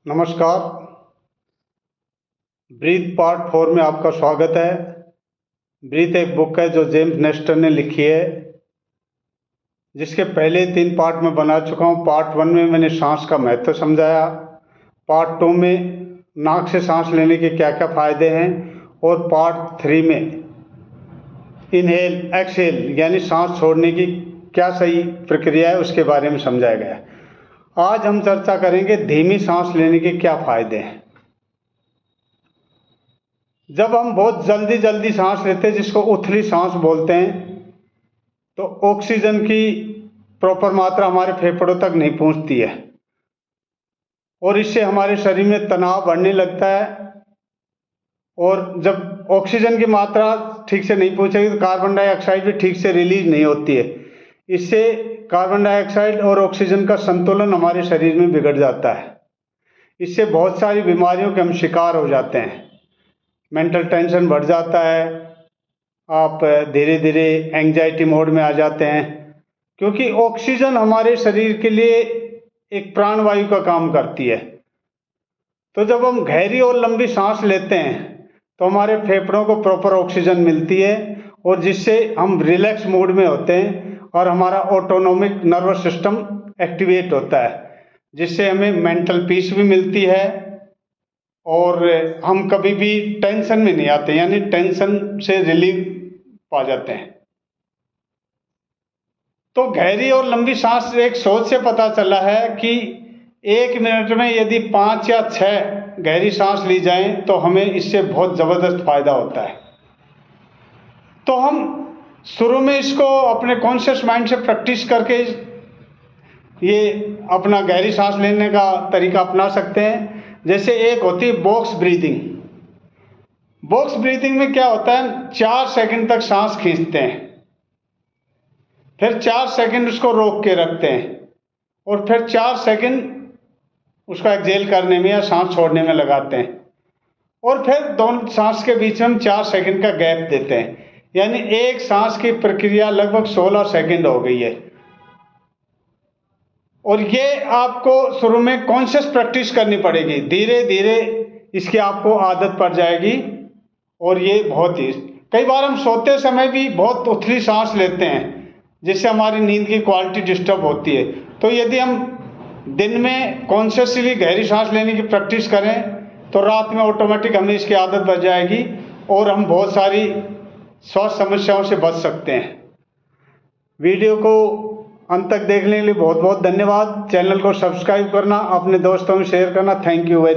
नमस्कार। Breathe part 4 में आपका स्वागत है। ब्रीथ एक बुक है जो जेम्स नेस्टर ने लिखी है, जिसके पहले 3 पार्ट में बना चुका हूँ। पार्ट 1 में मैंने सांस का महत्व समझाया, पार्ट 2 में नाक से सांस लेने के क्या क्या फ़ायदे हैं, और पार्ट 3 में इनहेल एक्सहेल यानी सांस छोड़ने की क्या सही प्रक्रिया है उसके बारे में समझाया गया है। आज हम चर्चा करेंगे धीमी सांस लेने के क्या फ़ायदे हैं। जब हम बहुत जल्दी जल्दी सांस लेते हैं, जिसको उथली सांस बोलते हैं, तो ऑक्सीजन की प्रॉपर मात्रा हमारे फेफड़ों तक नहीं पहुंचती है और इससे हमारे शरीर में तनाव बढ़ने लगता है। और जब ऑक्सीजन की मात्रा ठीक से नहीं पहुंचेगी तो कार्बन डाइऑक्साइड भी ठीक से रिलीज नहीं होती है। इससे कार्बन डाइऑक्साइड और ऑक्सीजन का संतुलन हमारे शरीर में बिगड़ जाता है। इससे बहुत सारी बीमारियों के हम शिकार हो जाते हैं। मेंटल टेंशन बढ़ जाता है, आप धीरे धीरे एंजाइटी मोड में आ जाते हैं, क्योंकि ऑक्सीजन हमारे शरीर के लिए एक प्राणवायु का काम करती है। तो जब हम गहरी और लंबी सांस लेते हैं तो हमारे फेफड़ों को प्रॉपर ऑक्सीजन मिलती है और जिससे हम रिलैक्स मूड में होते हैं और हमारा ऑटोनोमिक नर्वस सिस्टम एक्टिवेट होता है, जिससे हमें मेंटल पीस भी मिलती है और हम कभी भी टेंशन में नहीं आते, यानी टेंशन से रिलीफ पा जाते हैं। तो गहरी और लंबी सांस एक शोध से पता चला है कि 1 मिनट में यदि 5 या 6 गहरी सांस ली जाए तो हमें इससे बहुत ज़बरदस्त फायदा होता है। तो हम शुरू में इसको अपने कॉन्शियस माइंड से प्रैक्टिस करके ये अपना गहरी सांस लेने का तरीका अपना सकते हैं। जैसे एक होती है बॉक्स ब्रीथिंग। बॉक्स ब्रीथिंग में क्या होता है, 4 सेकंड तक सांस खींचते हैं, फिर 4 सेकंड उसको रोक के रखते हैं और फिर 4 सेकंड उसको एक्सहेल करने में या सांस छोड़ने में लगाते हैं, और फिर दोनों सांस के बीच में हम 4 सेकंड का गैप देते हैं। यानी एक सांस की प्रक्रिया लगभग 16 सेकंड हो गई है। और ये आपको शुरू में कॉन्शियस प्रैक्टिस करनी पड़ेगी, धीरे धीरे इसकी आपको आदत पड़ जाएगी। और ये बहुत ही, कई बार हम सोते समय भी बहुत उथली सांस लेते हैं, जिससे हमारी नींद की क्वालिटी डिस्टर्ब होती है। तो यदि हम दिन में कॉन्शियसली गहरी सांस लेने की प्रैक्टिस करें तो रात में ऑटोमेटिक हमें इसकी आदत पड़ जाएगी और हम बहुत सारी स्वास्थ्य समस्याओं से बच सकते हैं। वीडियो को अंत तक देखने के लिए बहुत बहुत धन्यवाद। चैनल को सब्सक्राइब करना, अपने दोस्तों में शेयर करना। Thank you very